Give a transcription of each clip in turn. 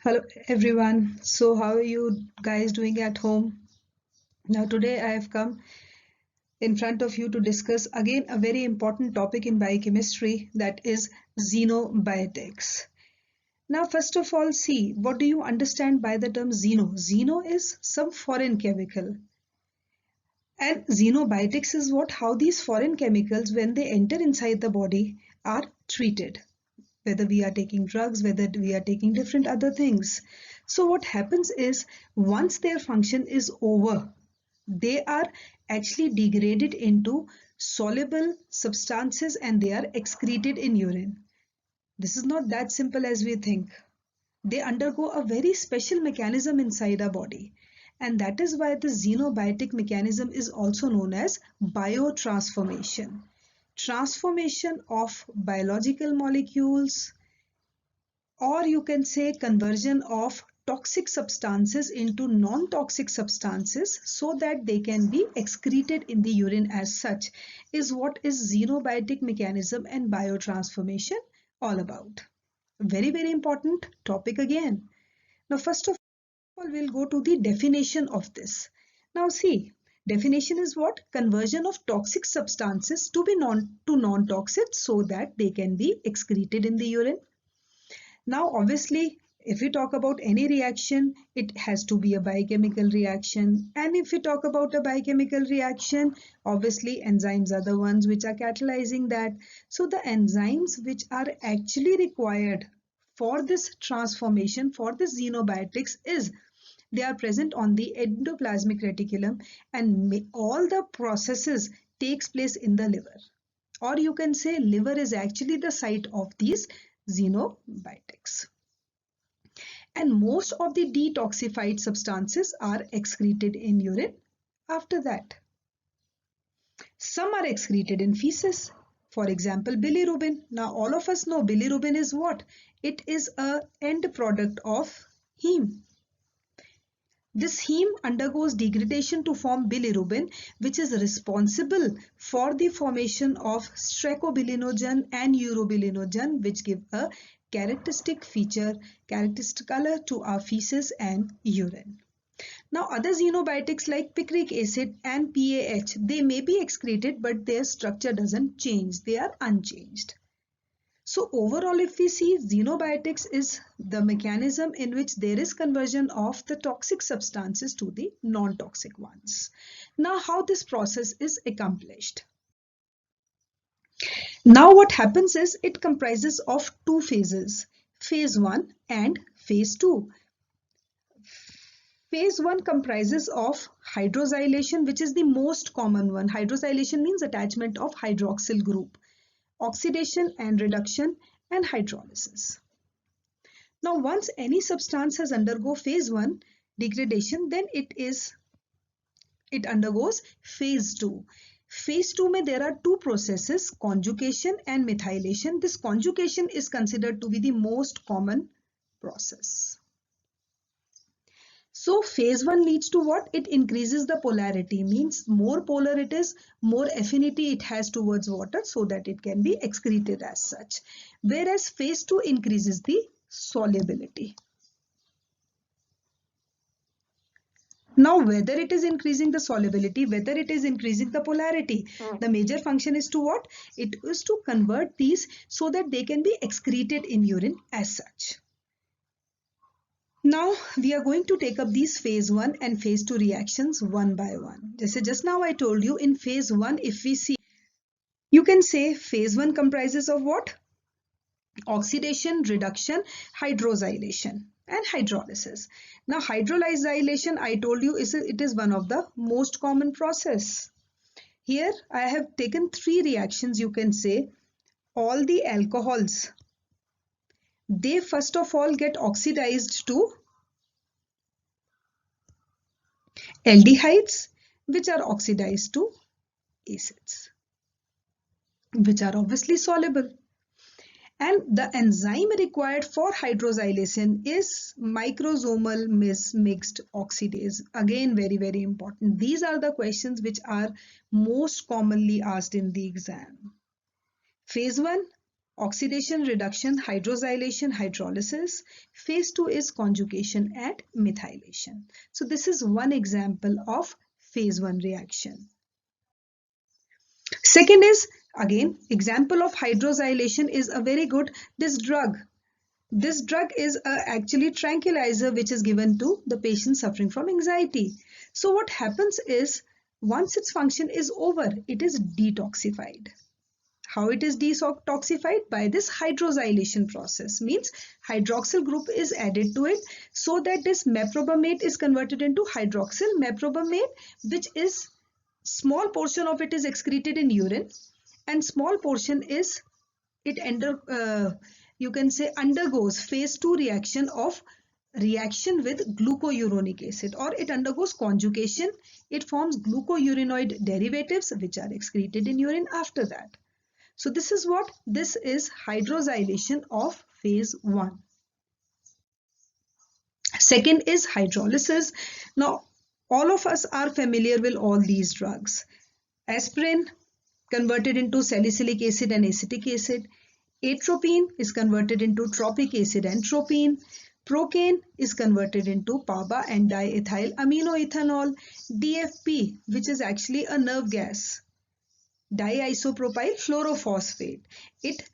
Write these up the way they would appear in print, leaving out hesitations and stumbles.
Hello everyone. So how are you guys doing at home? Now today I have come in front of you to discuss again a very important topic in biochemistry, that is xenobiotics. Now first of all, see, what do you understand by the term xeno? Xeno is some foreign chemical, and xenobiotics is what, how these foreign chemicals when they enter inside the body are treated, whether we are taking drugs, whether we are taking different other things. So what happens is, once their function is over, they are actually degraded into soluble substances and they are excreted in urine. This is not that simple as we think. They undergo a very special mechanism inside our body. And that is why the xenobiotic mechanism is also known as biotransformation. Transformation of biological molecules, or you can say conversion of toxic substances into non-toxic substances so that they can be excreted in the urine as such, is what is xenobiotic mechanism and biotransformation all about. Very, very important topic again. Now, first of all, we'll go to the definition of this. Now, see, definition is what? Conversion of toxic substances to be non-toxic so that they can be excreted in the urine. Now, obviously, if we talk about any reaction, it has to be a biochemical reaction. And if we talk about a biochemical reaction, obviously enzymes are the ones which are catalyzing that. So the enzymes which are actually required for this transformation, for this xenobiotics, is they are present on the endoplasmic reticulum, and all the processes takes place in the liver. Or you can say liver is actually the site of these xenobiotics. And most of the detoxified substances are excreted in urine after that. Some are excreted in feces. For example, bilirubin. Now all of us know bilirubin is what? It is a end product of heme. This heme undergoes degradation to form bilirubin, which is responsible for the formation of strechobilinogen and urobilinogen, which give a characteristic feature, characteristic color to our feces and urine. Now, other xenobiotics like picric acid and PAH, they may be excreted, but their structure doesn't change. They are unchanged. So overall, if we see, xenobiotics is the mechanism in which there is conversion of the toxic substances to the non-toxic ones. Now, how this process is accomplished? Now, what happens is it comprises of two phases, phase 1 and phase 2. Phase 1 comprises of hydroxylation, which is the most common one. Hydroxylation means attachment of hydroxyl group, oxidation and reduction, and hydrolysis. Now, once any substance has undergo phase 1 degradation, then it undergoes phase 2. Phase 2 mein there are two processes, conjugation and methylation. This conjugation is considered to be the most common process. So phase 1 leads to what? It increases the polarity, means more polar it is, more affinity it has towards water so that it can be excreted as such. Whereas phase 2 increases the solubility. Now, whether it is increasing the solubility, whether it is increasing the polarity, the major function is to what? It is to convert these so that they can be excreted in urine as such. Now we are going to take up these phase 1 and phase 2 reactions one by one. Just now I told you, in phase 1, if we see, you can say phase 1 comprises of what? Oxidation, reduction, hydroxylation and hydrolysis. Now hydrolyzation, I told you, it is one of the most common process. Here I have taken three reactions, you can say. All the alcohols, they first of all get oxidized to aldehydes, which are oxidized to acids, which are obviously soluble. And the enzyme required for hydroxylation is microsomal mixed oxidase. Again, very, very important. These are the questions which are most commonly asked in the exam. Phase 1, Oxidation, reduction, hydroxylation, hydrolysis. Phase 2 is conjugation and methylation. So this is one example of phase 1 reaction. Second is, again, example of hydroxylation is a very good, this drug. This drug is actually tranquilizer which is given to the patient suffering from anxiety. So what happens is, once its function is over, it is detoxified. How it is detoxified? By this hydroxylation process. Means hydroxyl group is added to it so that this meprobamate is converted into hydroxyl meprobamate, which is small portion of it is excreted in urine and small portion is it you can say undergoes phase 2 reaction with glucouronic acid, or it undergoes conjugation. It forms glucouranoid derivatives which are excreted in urine after that. So this is what? This is hydroxylation of phase 1. Second is hydrolysis. Now, all of us are familiar with all these drugs. Aspirin converted into salicylic acid and acetic acid. Atropine is converted into tropic acid and tropine. Procaine is converted into PABA and diethyl aminoethanol. DFP, which is actually a nerve gas, diisopropyl fluorophosphate. It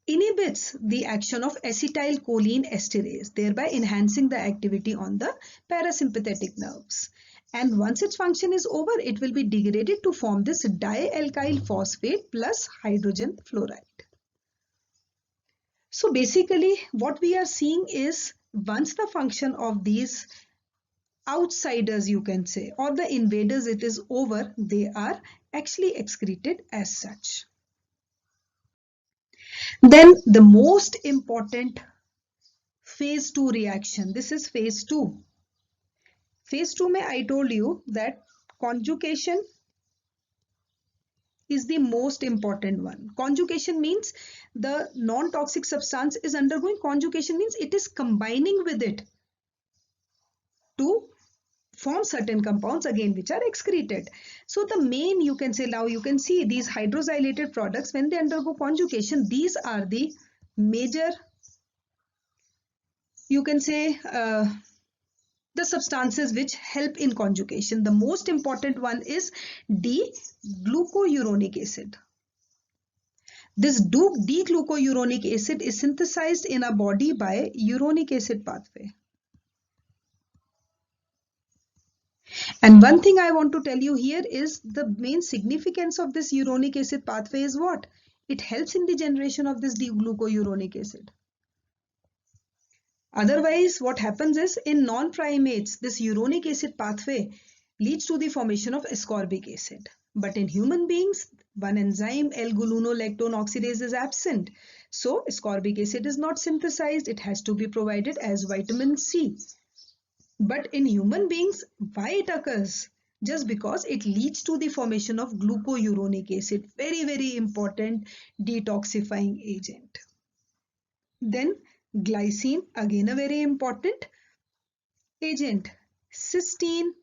inhibits the action of acetylcholine esterase, thereby enhancing the activity on the parasympathetic nerves. And once its function is over, it will be degraded to form this dialkyl phosphate plus hydrogen fluoride. So basically what we are seeing is, once the function of these outsiders, you can say, or the invaders, it is over, they are actually excreted as such. Then the most important phase 2 reaction, this is phase 2. Phase 2 mein I told you that conjugation is the most important one. Conjugation means the non-toxic substance is undergoing conjugation, means it is combining with it to form certain compounds again which are excreted. So the main, you can say, now you can see these hydroxylated products, when they undergo conjugation, these are the major, you can say, the substances which help in conjugation. The most important one is D-glucouronic acid. This D-glucouronic acid is synthesized in our body by uronic acid pathway. And one thing I want to tell you here is the main significance of this uronic acid pathway is what? It helps in the generation of this D-glucouronic acid. Otherwise, what happens is, in non-primates, this uronic acid pathway leads to the formation of ascorbic acid. But in human beings, one enzyme, L-gulonolactone oxidase, is absent. So ascorbic acid is not synthesized. It has to be provided as vitamin C. But in human beings, why it occurs? Just because it leads to the formation of glucouronic acid. Very, very important detoxifying agent. Then glycine, again a very important agent. Cysteine,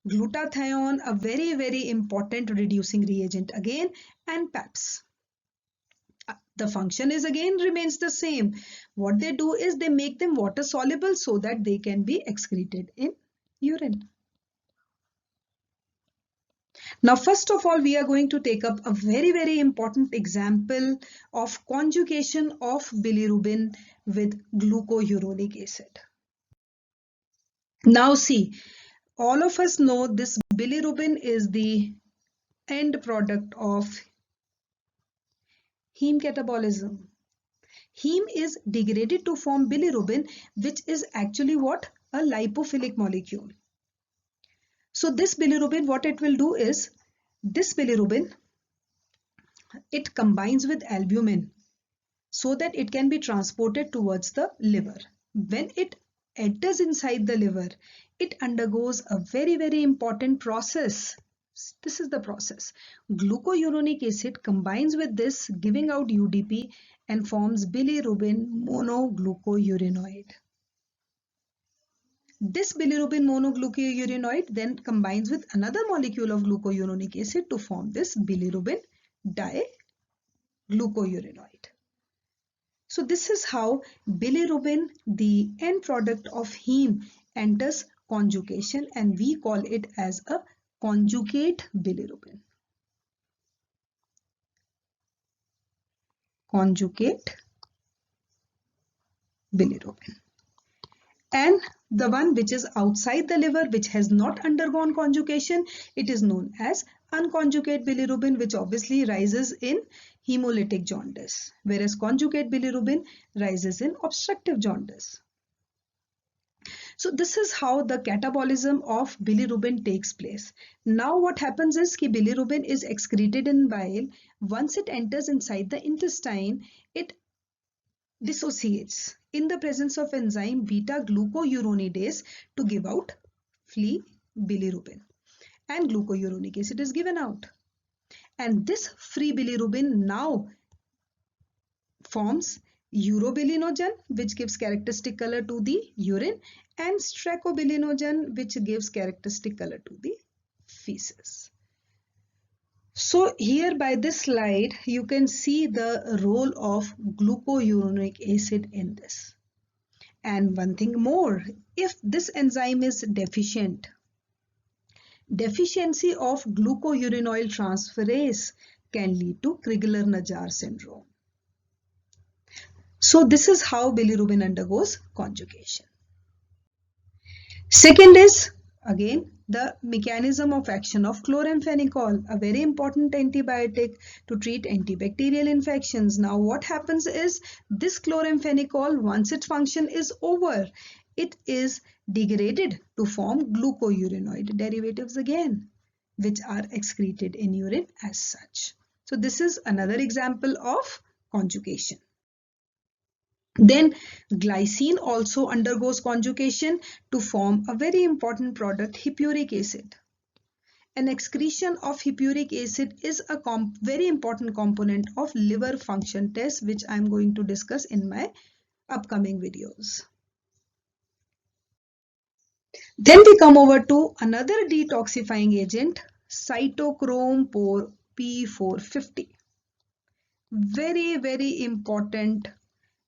glutathione, a very, very important reducing reagent again, and PAPs. The function is again remains the same. What they do is they make them water soluble so that they can be excreted in urine. Now, first of all, we are going to take up a very, very important example of conjugation of bilirubin with glucouronic acid. Now see, all of us know this bilirubin is the end product of heme catabolism. Heme is degraded to form bilirubin, which is actually what? A lipophilic molecule. So this bilirubin, what it will do is, this bilirubin, it combines with albumin so that it can be transported towards the liver. When it enters inside the liver, it undergoes a very, very important process. This is the process. Glucouronic acid combines with this, giving out UDP and forms bilirubin monoglucouranoid. This bilirubin monoglucouranoid then combines with another molecule of glucouronic acid to form this bilirubin diglucouranoid. So this is how bilirubin, the end product of heme, enters conjugation, and we call it as a conjugate bilirubin. Conjugate bilirubin. And the one which is outside the liver, which has not undergone conjugation, it is known as unconjugate bilirubin, which obviously rises in hemolytic jaundice, whereas conjugate bilirubin rises in obstructive jaundice. So this is how the catabolism of bilirubin takes place. Now what happens is that bilirubin is excreted in bile. Once it enters inside the intestine, it dissociates in the presence of enzyme beta glucuronidase to give out free bilirubin, and glucouronic acid is given out. And this free bilirubin now forms urobilinogen, which gives characteristic color to the urine, and strachobilinogen, which gives characteristic color to the feces. So here by this slide, you can see the role of glucouronic acid in this. And one thing more, if this enzyme is deficient, deficiency of glucouronyl transferase can lead to Crigler-Najjar syndrome. So this is how bilirubin undergoes conjugation. Second is again the mechanism of action of chloramphenicol, a very important antibiotic to treat antibacterial infections. Now what happens is this chloramphenicol, once its function is over, it is degraded to form glucouranoid derivatives again, which are excreted in urine as such. So this is another example of conjugation. Then glycine also undergoes conjugation to form a very important product, hippuric acid. An excretion of hippuric acid is a very important component of liver function test, which I am going to discuss in my upcoming videos. Then we come over to another detoxifying agent, cytochrome P450. Very, very important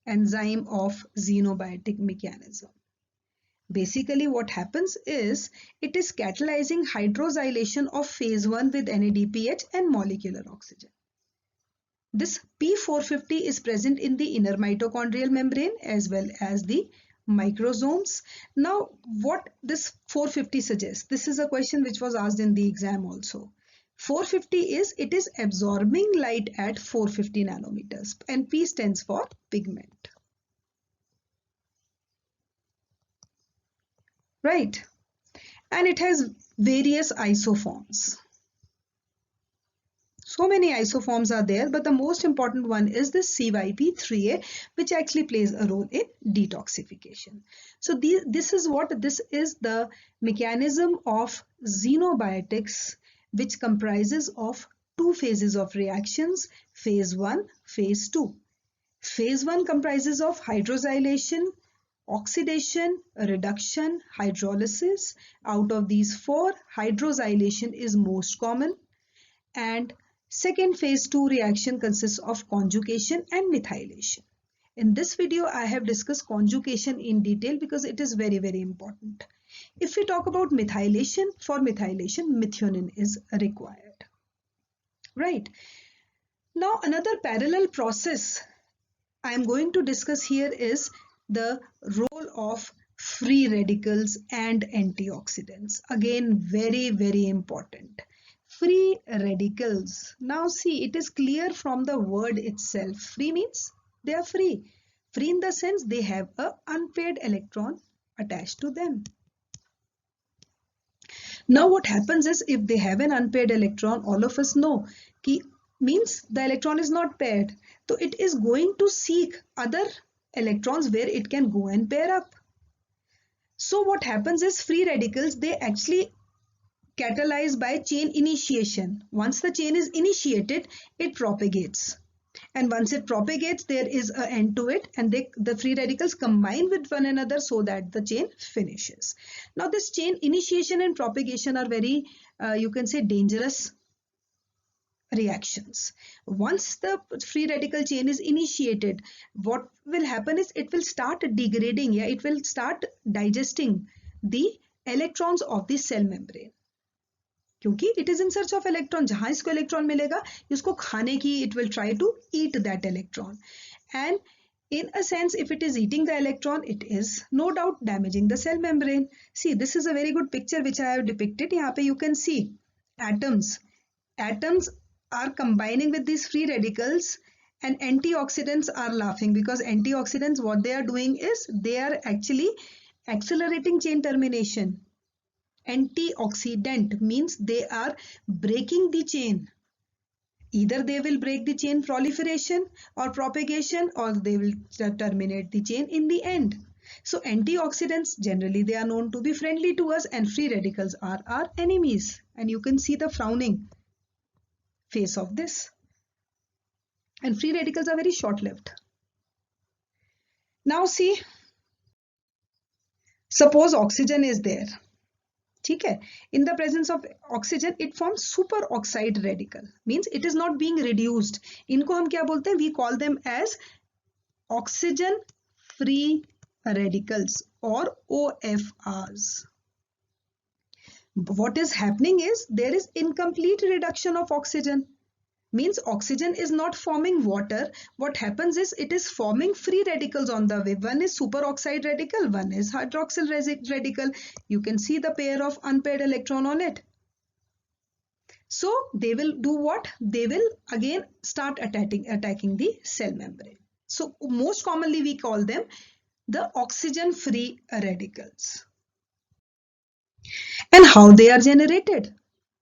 enzyme of xenobiotic mechanism. Basically what happens is it is catalyzing hydroxylation of phase 1 with NADPH and molecular oxygen. This P450 is present in the inner mitochondrial membrane as well as the microsomes. Now what this 450 suggests? This is a question which was asked in the exam also. 450 is it is absorbing light at 450 nanometers, and P stands for pigment. Right? And it has various isoforms. So many isoforms are there, but the most important one is the CYP3A, which actually plays a role in detoxification. So this is the mechanism of xenobiotics, which comprises of two phases of reactions, phase 1, phase 2. Phase 1 comprises of hydroxylation, oxidation, reduction, hydrolysis. Out of these four, hydroxylation is most common, and second phase 2 reaction consists of conjugation and methylation. In this video, I have discussed conjugation in detail because it is very, very important. If we talk about methylation, for methylation, methionine is required. Right. Now, another parallel process I am going to discuss here is the role of free radicals and antioxidants. Again, very, very important. Free radicals. Now see, it is clear from the word itself. Free means they are free. Free in the sense they have an unpaired electron attached to them. Now what happens is if they have an unpaired electron, all of us know that means the electron is not paired. So it is going to seek other electrons where it can go and pair up. So what happens is free radicals, they actually catalyze by chain initiation. Once the chain is initiated, it propagates. And once it propagates, there is an end to it, and the free radicals combine with one another so that the chain finishes. Now this chain initiation and propagation are very, you can say, dangerous reactions. Once the free radical chain is initiated, what will happen is it will start degrading, it will start digesting the electrons of the cell membrane. क्योंकि it is in search of electron, जहां इसको electron मिलेगा इसको खाने की, it will try to eat that electron. And in a sense, if it is eating the electron, it is no doubt damaging the cell membrane. See, this is a very good picture which I have depicted. यहाँ पे you can see atoms are combining with these free radicals, and antioxidants are laughing, because antioxidants, what they are doing is they are actually accelerating chain termination. Antioxidant means they are breaking the chain. Either they will break the chain proliferation or propagation, or they will terminate the chain in the end. So antioxidants, generally they are known to be friendly to us, and free radicals are our enemies. And you can see the frowning face of this. And free radicals are very short-lived. Now see, suppose oxygen is there. ठीक है, in the presence of oxygen it forms superoxide radical, means it is not being reduced. इनको हम क्या बोलते हैं? We call them as oxygen free radicals or OFRs. What is happening is there is incomplete reduction of oxygen, means oxygen is not forming water. What happens is it is forming free radicals on the way. One is superoxide radical, one is hydroxyl radical. You can see the pair of unpaired electron on it. So they will do what? They will again start attacking the cell membrane. So most commonly we call them the oxygen free radicals. And how they are generated?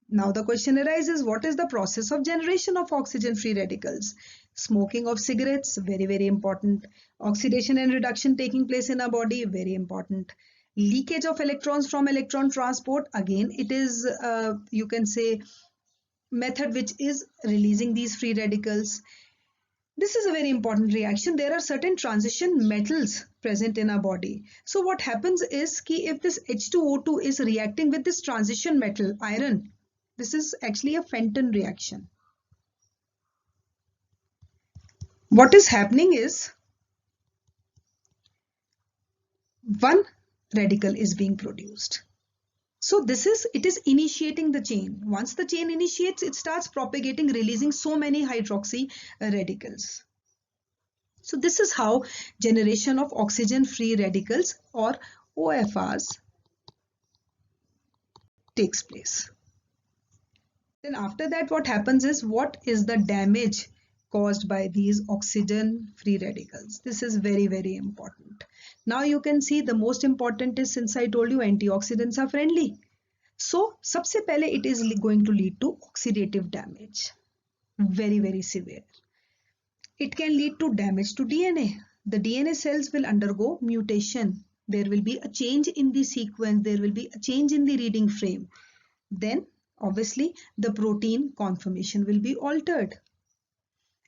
Now the question arises, what is the process of generation of oxygen free radicals? Smoking of cigarettes, very, very important. Oxidation and reduction taking place in our body, very important. Leakage of electrons from electron transport, again it is you can say method which is releasing these free radicals. This is a very important reaction. There are certain transition metals present in our body. So what happens is ki if this H2O2 is reacting with this transition metal, iron, this is actually a Fenton reaction. What is happening is one radical is being produced. So it is initiating the chain. Once the chain initiates, it starts propagating, releasing so many hydroxy radicals. So this is how generation of oxygen free radicals or OFRs takes place. Then after that, what happens is, what is the damage caused by these oxygen free radicals? This is very, very important. Now you can see the most important is, since I told you antioxidants are friendly. So सबसे पहले it is going to lead to oxidative damage. Very, very severe. It can lead to damage to DNA. The DNA cells will undergo mutation. There will be a change in the sequence. There will be a change in the reading frame. Then obviously the protein conformation will be altered,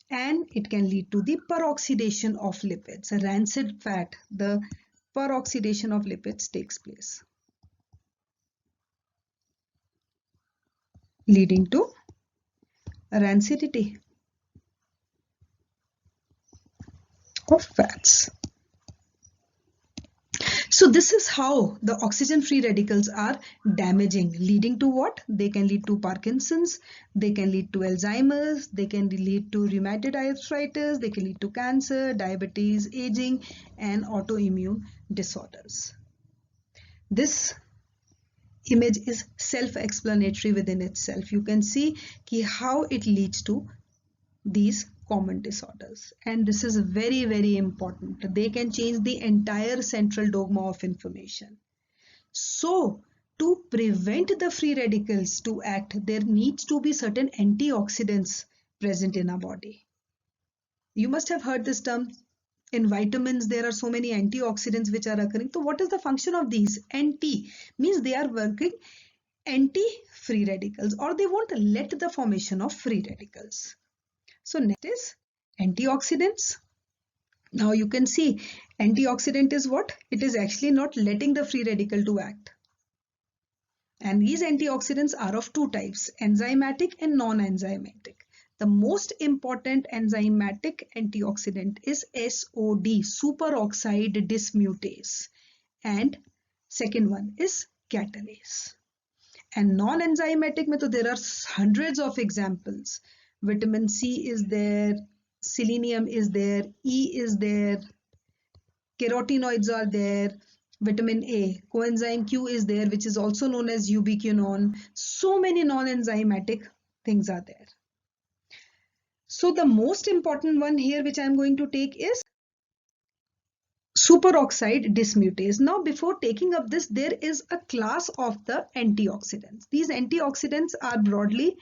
and it can lead to the peroxidation of lipids. A rancid fat, the peroxidation of lipids takes place, leading to rancidity of fats. So this is how the oxygen free radicals are damaging, leading to what? They can lead to Parkinson's, they can lead to Alzheimer's, they can lead to rheumatoid arthritis, they can lead to cancer, diabetes, aging, and autoimmune disorders. This image is self-explanatory within itself. You can see how it leads to these common disorders, and this is very, very important. They can change the entire central dogma of information. So to prevent the free radicals to act, there needs to be certain antioxidants present in our body. You must have heard this term. In vitamins there are so many antioxidants which are occurring. So what is the function of these? Anti means they are working anti-free radicals, or they won't let the formation of free radicals. So next is antioxidants. Now you can see antioxidant is what? It is actually not letting the free radical to act. And these antioxidants are of two types, enzymatic and non-enzymatic. The most important enzymatic antioxidant is SOD, superoxide dismutase, and second one is catalase. And non-enzymatic mein, there are hundreds of examples. Vitamin C is there, selenium is there, E is there, carotenoids are there, vitamin A, coenzyme Q is there, which is also known as ubiquinone. So many non-enzymatic things are there. So the most important one here which I am going to take is superoxide dismutase. Now before taking up this, there is a class of the antioxidants. These antioxidants are broadly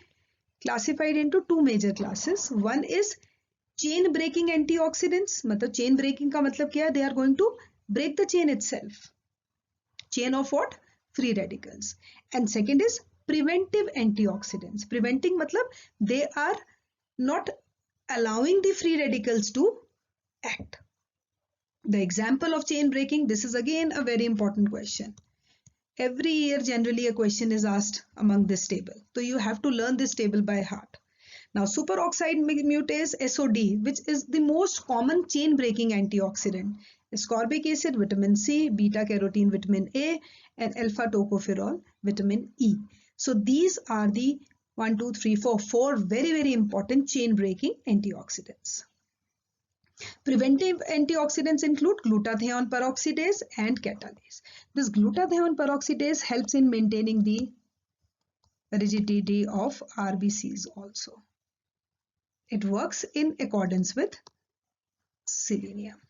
classified into two major classes. One is chain breaking antioxidants. मतलब chain breaking का मतलब क्या है? They are going to break the chain itself. Chain of what? Free radicals. And second is preventive antioxidants. Preventing मतलब they are not allowing the free radicals to act. The example of chain breaking, this is again a very important question. Every year generally a question is asked among this table. So you have to learn this table by heart. Now superoxide mutase SOD, which is the most common chain breaking antioxidant, ascorbic acid, vitamin C, beta carotene, vitamin A, and alpha tocopherol, vitamin E. So these are the 1, 2, 3, 4, 4 very important chain breaking antioxidants. Preventive antioxidants include glutathione peroxidase and catalase. This glutathione peroxidase helps in maintaining the rigidity of RBCs also. It works in accordance with selenium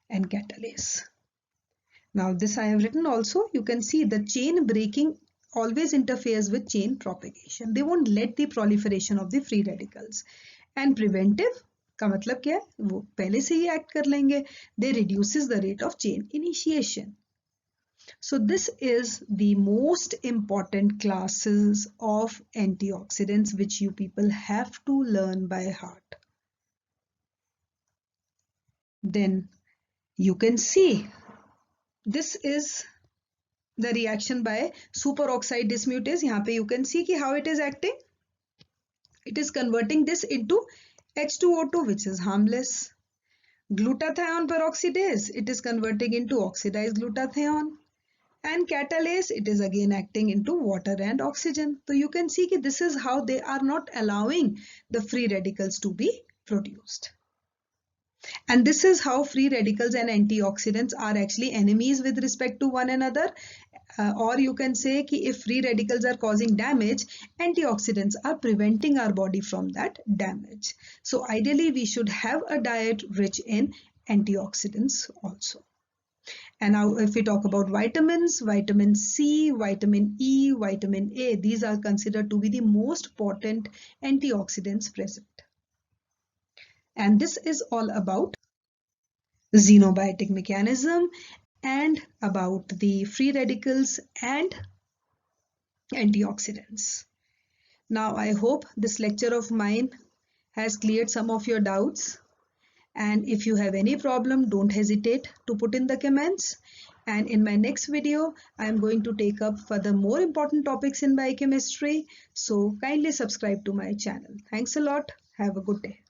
and catalase. Now this I have written also. You can see the chain breaking always interferes with chain propagation. They won't let the proliferation of the free radicals. And preventive का मतलब क्या है? वो पहले से ही act कर लेंगे. They reduces the rate of chain initiation. So this is the most important classes of antioxidants which you people have to learn by heart. Then you can see this is the reaction by superoxide dismutase. यहाँ पे you can see कि how it is acting. It is converting this into H2O2, which is harmless. Glutathione peroxidase, it is converting into oxidized glutathione. And catalase, it is again acting into water and oxygen. So you can see that this is how they are not allowing the free radicals to be produced. And this is how free radicals and antioxidants are actually enemies with respect to one another. Or you can say that if free radicals are causing damage, antioxidants are preventing our body from that damage. So ideally we should have a diet rich in antioxidants also. And now if we talk about vitamins, vitamin C, vitamin E, vitamin A, these are considered to be the most potent antioxidants present. And this is all about xenobiotic mechanism and about the free radicals and antioxidants. Now I hope this lecture of mine has cleared some of your doubts. And if you have any problem, don't hesitate to put in the comments. And in my next video, I am going to take up further more important topics in biochemistry. So kindly subscribe to my channel. Thanks a lot. Have a good day.